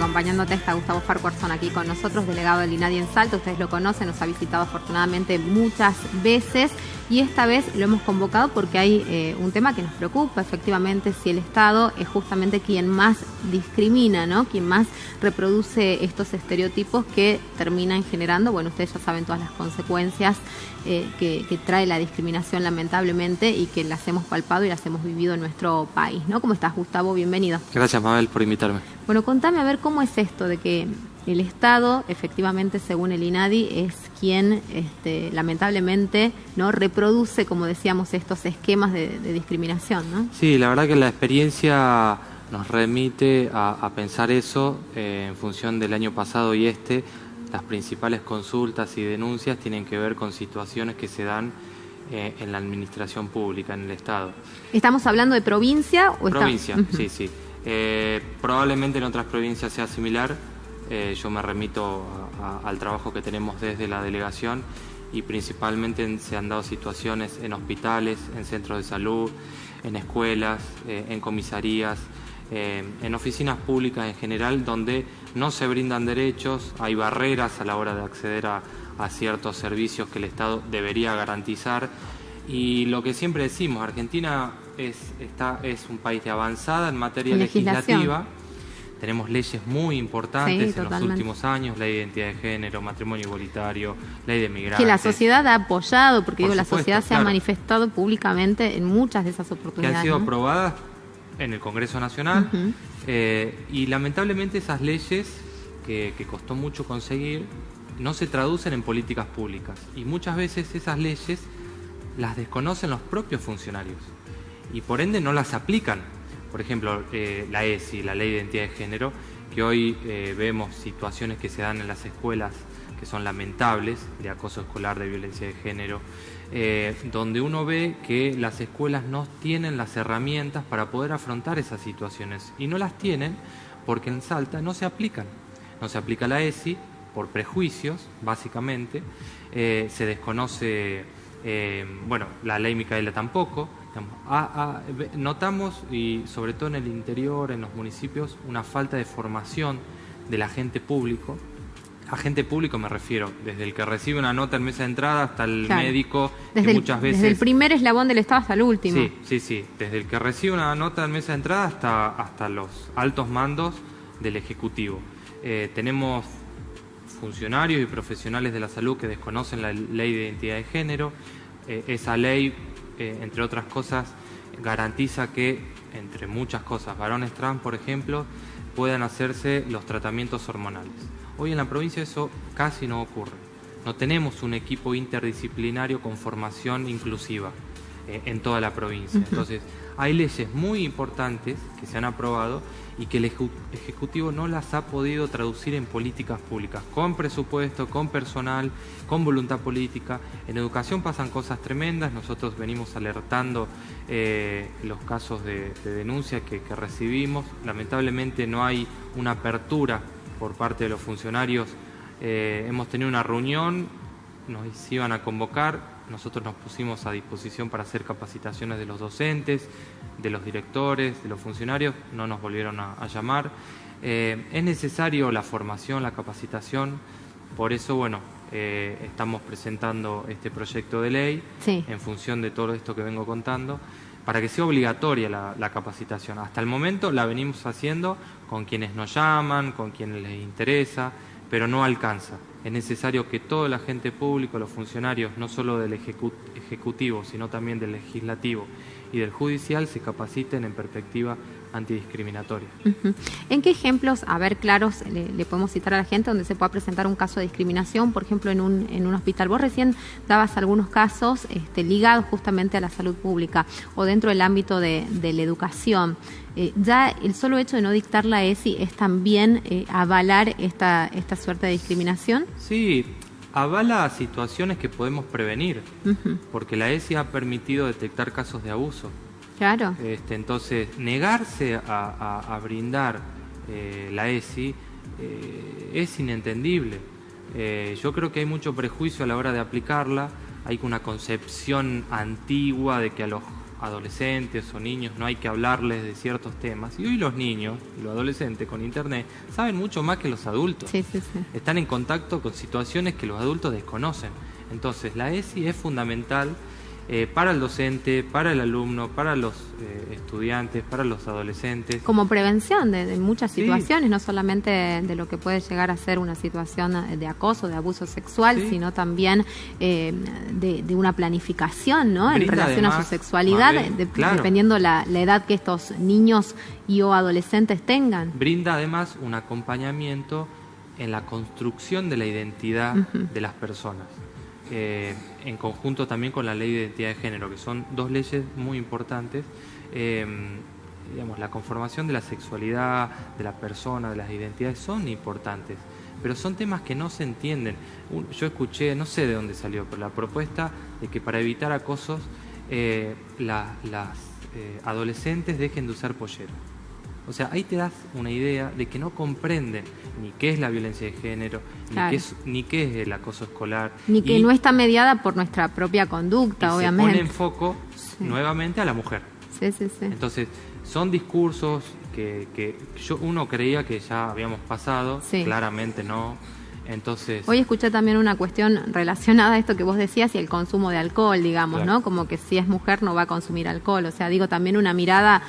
acompañándote está Gustavo Farquharson aquí con nosotros, delegado del INADI en Salta. Ustedes lo conocen, nos ha visitado afortunadamente muchas veces y esta vez lo hemos convocado porque hay un tema que nos preocupa, efectivamente, si el Estado es justamente quien más discrimina, ¿no? Quien más reproduce estos estereotipos que terminan generando, bueno, ustedes ya saben todas las consecuencias que trae la discriminación lamentablemente y que las hemos palpado y las hemos vivido en nuestro país, ¿no? ¿Cómo estás, Gustavo? Bienvenido. Gracias, Mabel, por invitarme. Bueno, contame a ver cómo es esto de que el Estado, efectivamente, según el INADI, es quien lamentablemente no reproduce, como decíamos, estos esquemas de discriminación, ¿no? Sí, la verdad que la experiencia nos remite a pensar eso en función del año pasado y las principales consultas y denuncias tienen que ver con situaciones que se dan en la administración pública, en el Estado. ¿Estamos hablando de provincia o provincia? Sí. Probablemente en otras provincias sea similar. Yo me remito al trabajo que tenemos desde la delegación y principalmente se han dado situaciones en hospitales, en centros de salud, en escuelas, en comisarías, en oficinas públicas en general, donde no se brindan derechos, hay barreras a la hora de acceder a ciertos servicios que el Estado debería garantizar. Y lo que siempre decimos, Argentina es un país de avanzada en materia legislativa. Tenemos leyes muy importantes en los últimos años, ley de identidad de género, matrimonio igualitario, ley de migrantes. Que la sociedad ha apoyado, porque la sociedad se ha manifestado públicamente en muchas de esas oportunidades. Que han sido aprobadas en el Congreso Nacional y lamentablemente esas leyes que costó mucho conseguir no se traducen en políticas públicas y muchas veces esas leyes las desconocen los propios funcionarios y por ende no las aplican. Por ejemplo, la ESI, la Ley de Identidad de Género, que hoy vemos situaciones que se dan en las escuelas que son lamentables, de acoso escolar, de violencia de género, donde uno ve que las escuelas no tienen las herramientas para poder afrontar esas situaciones y no las tienen porque en Salta no se aplican. No se aplica la ESI por prejuicios, básicamente, se desconoce, la ley Micaela tampoco. Notamos, y sobre todo en el interior, en los municipios, una falta de formación del agente público. Agente público me refiero, desde el que recibe una nota en mesa de entrada hasta el médico, que muchas veces... Desde el primer eslabón del Estado hasta el último. Sí, desde el que recibe una nota en mesa de entrada hasta los altos mandos del Ejecutivo. Tenemos funcionarios y profesionales de la salud que desconocen la ley de identidad de género. Esa ley, entre otras cosas, garantiza que, entre muchas cosas, varones trans, por ejemplo, puedan hacerse los tratamientos hormonales. Hoy en la provincia eso casi no ocurre. No tenemos un equipo interdisciplinario con formación inclusiva en toda la provincia. Entonces, hay leyes muy importantes que se han aprobado y que el Ejecutivo no las ha podido traducir en políticas públicas, con presupuesto, con personal, con voluntad política. En educación pasan cosas tremendas, nosotros venimos alertando los casos de denuncia que recibimos. Lamentablemente no hay una apertura por parte de los funcionarios. Hemos tenido una reunión, nos iban a convocar, nosotros nos pusimos a disposición para hacer capacitaciones de los docentes, de los directores, de los funcionarios, no nos volvieron a llamar. Es necesario la formación, la capacitación, por eso, estamos presentando este proyecto de ley en función de todo esto que vengo contando, para que sea obligatoria la capacitación. Hasta el momento la venimos haciendo con quienes nos llaman, con quienes les interesa, pero no alcanza. Es necesario que todo el agente público, los funcionarios, no solo del Ejecutivo, sino también del Legislativo y del Judicial, se capaciten en perspectiva antidiscriminatoria. ¿En qué ejemplos, claros, le podemos citar a la gente donde se pueda presentar un caso de discriminación, por ejemplo, en un hospital? Vos recién dabas algunos casos ligados justamente a la salud pública o dentro del ámbito de la educación. Ya el solo hecho de no dictar la ESI es también avalar esta suerte de discriminación. Sí, avala situaciones que podemos prevenir, porque la ESI ha permitido detectar casos de abuso. Claro. Entonces, negarse a brindar la ESI es inentendible. Yo creo que hay mucho prejuicio a la hora de aplicarla. Hay una concepción antigua de que a adolescentes o niños no hay que hablarles de ciertos temas. Y hoy los niños y los adolescentes con internet saben mucho más que los adultos. Sí, sí, sí. Están en contacto con situaciones que los adultos desconocen. Entonces la ESI es fundamental para el docente, para el alumno, para los estudiantes, para los adolescentes. Como prevención de muchas Sí. situaciones, no solamente de lo que puede llegar a ser una situación de acoso, de abuso sexual, Sí. sino también de una planificación, ¿no? En Brinda relación a además, su sexualidad, Mabel, claro. dependiendo la edad que estos niños y o adolescentes tengan. Brinda además un acompañamiento en la construcción de la identidad de las personas. En conjunto también con la ley de identidad de género, que son dos leyes muy importantes. Digamos, la conformación de la sexualidad de la persona, de las identidades, son importantes, pero son temas que no se entienden. Yo escuché, no sé de dónde salió, pero la propuesta de que para evitar acosos las adolescentes dejen de usar pollera. O sea, ahí te das una idea de que no comprenden ni qué es la violencia de género, Claro. ni qué es el acoso escolar. Ni que Y no está mediada por nuestra propia conducta, se obviamente. pone en foco Sí. nuevamente a la mujer. Sí, sí, sí. Entonces, son discursos que uno creía que ya habíamos pasado, Sí. claramente no. Entonces, Hoy escuché también una cuestión relacionada a esto que vos decías y el consumo de alcohol, digamos, Claro. ¿no? Como que si es mujer no va a consumir alcohol. O sea, digo, también una mirada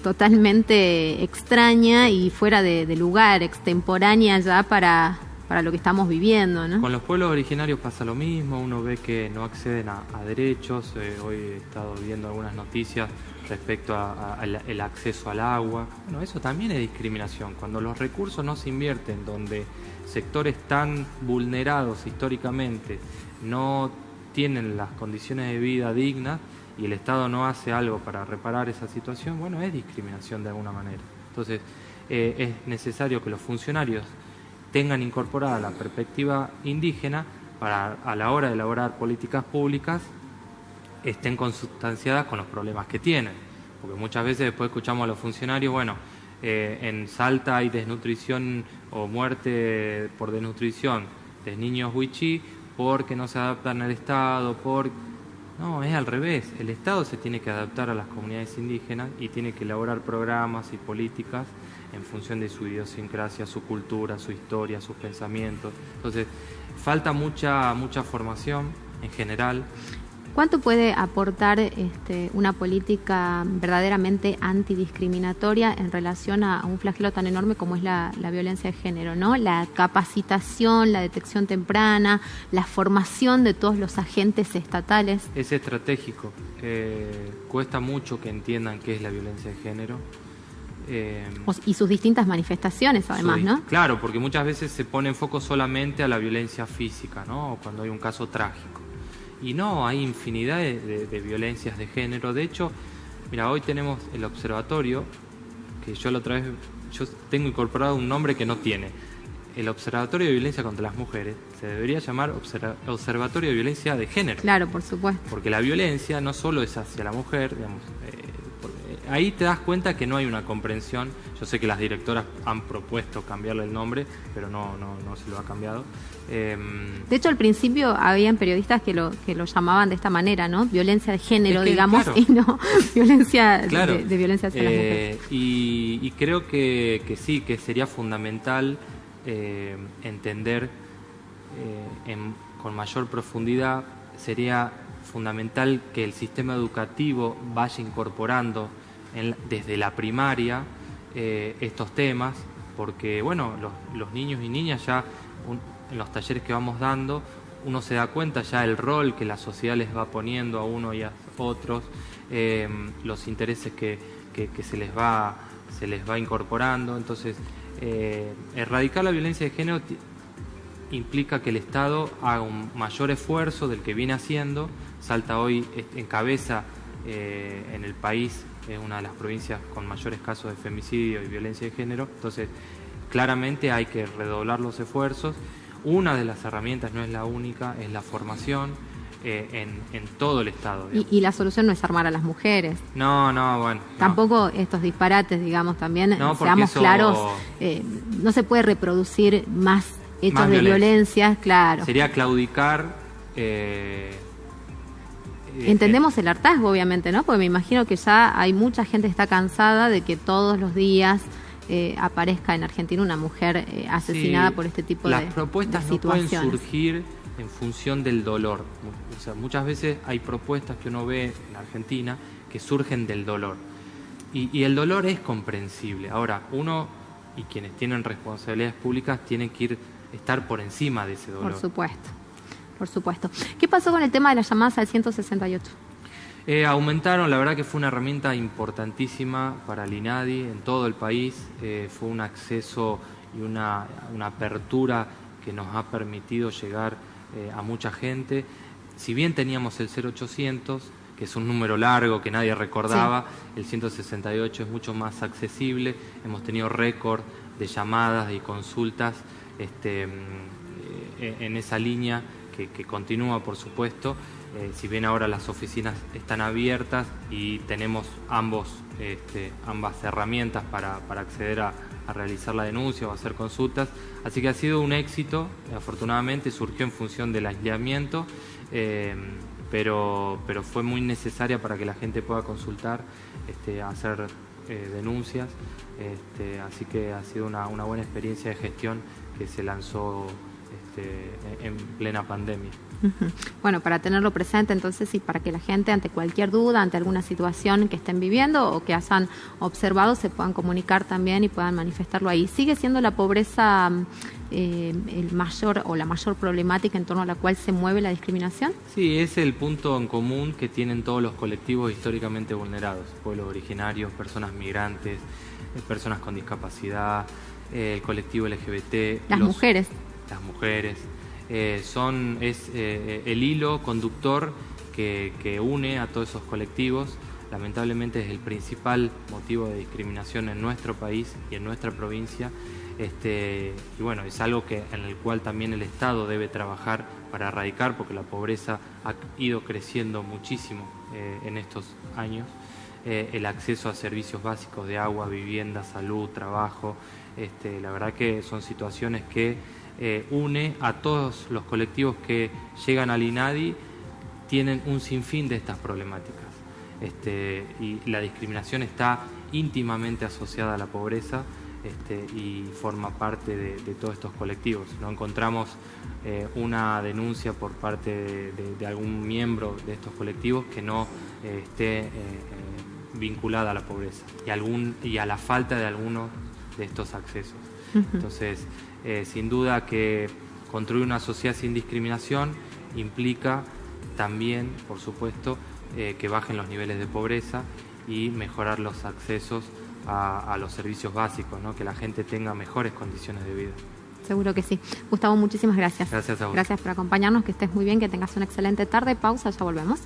totalmente extraña y fuera de lugar, extemporánea ya para lo que estamos viviendo, ¿no? con los pueblos originarios pasa lo mismo, uno ve que no acceden a derechos. Hoy he estado viendo algunas noticias respecto al acceso al agua. Bueno, eso también es discriminación. Cuando los recursos no se invierten, donde sectores tan vulnerados históricamente no tienen las condiciones de vida dignas y el Estado no hace algo para reparar esa situación, bueno, es discriminación de alguna manera. Entonces, es necesario que los funcionarios tengan incorporada la perspectiva indígena para, a la hora de elaborar políticas públicas, estén consustanciadas con los problemas que tienen. Porque muchas veces después escuchamos a los funcionarios, bueno, en Salta hay desnutrición o muerte por desnutrición de niños wichí porque no se adaptan al Estado, No, es al revés. El Estado se tiene que adaptar a las comunidades indígenas y tiene que elaborar programas y políticas en función de su idiosincrasia, su cultura, su historia, sus pensamientos. Entonces, falta mucha formación en general. ¿Cuánto puede aportar una política verdaderamente antidiscriminatoria en relación a un flagelo tan enorme como es la violencia de género, ¿no? La capacitación, la detección temprana, la formación de todos los agentes estatales. Es estratégico. Cuesta mucho que entiendan qué es la violencia de género. Y sus distintas manifestaciones, además, ¿no? Claro, porque muchas veces se pone en foco solamente a la violencia física, ¿no? O cuando hay un caso trágico. Y no, hay infinidad de violencias de género. De hecho, mira, hoy tenemos el observatorio, que yo la otra vez, yo tengo incorporado un nombre que no tiene. El Observatorio de Violencia contra las Mujeres se debería llamar Observatorio de Violencia de Género. Claro, por supuesto. Porque la violencia no solo es hacia la mujer, digamos, ahí te das cuenta que no hay una comprensión. Yo sé que las directoras han propuesto cambiarle el nombre, pero no se lo ha cambiado. De hecho, al principio habían periodistas que lo llamaban de esta manera, ¿no? Violencia de género, Es que, digamos, claro. y no violencia Claro. de violencia hacia las mujeres. Y creo que sí, que sería fundamental entender con mayor profundidad. Sería fundamental que el sistema educativo vaya incorporando desde la primaria estos temas, porque bueno, los niños y niñas ya en los talleres que vamos dando, uno se da cuenta ya el rol que la sociedad les va poniendo a uno y a otros, los intereses que se les va incorporando. Entonces, erradicar la violencia de género implica que el Estado haga un mayor esfuerzo del que viene haciendo. Salta hoy encabeza en el país, es una de las provincias con mayores casos de femicidio y violencia de género. Entonces, claramente hay que redoblar los esfuerzos. Una de las herramientas, no es la única, es la formación en todo el Estado. Y la solución no es armar a las mujeres. No, bueno. Tampoco estos disparates, digamos, también, No, porque seamos eso claros, no se puede reproducir más hechos Más de violencia. violencia, claro. Sería claudicar Entendemos el hartazgo, obviamente, ¿no? Porque me imagino que ya hay mucha gente que está cansada de que todos los días aparezca en Argentina una mujer asesinada por este tipo de situaciones. Las propuestas no pueden surgir en función del dolor. O sea, muchas veces hay propuestas que uno ve en Argentina que surgen del dolor. Y el dolor es comprensible. Ahora, uno y quienes tienen responsabilidades públicas tienen que estar por encima de ese dolor. Por supuesto, por supuesto. ¿Qué pasó con el tema de las llamadas al 168? Aumentaron, la verdad que fue una herramienta importantísima para el INADI en todo el país. Fue un acceso y una apertura que nos ha permitido llegar a mucha gente. Si bien teníamos el 0800, que es un número largo que nadie recordaba, sí, el 168 es mucho más accesible. Hemos tenido récord de llamadas y consultas en esa línea que continúa, por supuesto. Si bien ahora las oficinas están abiertas y tenemos ambas herramientas para acceder a realizar la denuncia o hacer consultas, así que ha sido un éxito. Afortunadamente surgió en función del aislamiento, pero fue muy necesaria para que la gente pueda consultar, hacer denuncias, así que ha sido una buena experiencia de gestión que se lanzó en plena pandemia. Bueno, para tenerlo presente entonces y para que la gente ante cualquier duda, ante alguna situación que estén viviendo o que hayan observado, se puedan comunicar también y puedan manifestarlo ahí. ¿Sigue siendo la pobreza la mayor problemática en torno a la cual se mueve la discriminación? Sí, es el punto en común que tienen todos los colectivos históricamente vulnerados, pueblos originarios, personas migrantes, personas con discapacidad, el colectivo LGBT, las mujeres. Las mujeres. Es el hilo conductor que une a todos esos colectivos. Lamentablemente es el principal motivo de discriminación en nuestro país y en nuestra provincia. Y bueno, es algo en el cual también el Estado debe trabajar para erradicar, porque la pobreza ha ido creciendo muchísimo en estos años. El acceso a servicios básicos de agua, vivienda, salud, trabajo. La verdad que son situaciones que une a todos los colectivos que llegan al INADI, tienen un sinfín de estas problemáticas. Y la discriminación está íntimamente asociada a la pobreza y forma parte de todos estos colectivos. No encontramos una denuncia por parte de algún miembro de estos colectivos que no esté vinculada a la pobreza y a la falta de algunos de estos accesos. Entonces, sin duda que construir una sociedad sin discriminación implica también, por supuesto, que bajen los niveles de pobreza y mejorar los accesos a los servicios básicos, ¿no? Que la gente tenga mejores condiciones de vida. Seguro que sí. Gustavo, muchísimas gracias. Gracias a vos. Gracias por acompañarnos, que estés muy bien, que tengas una excelente tarde. Pausa, ya volvemos.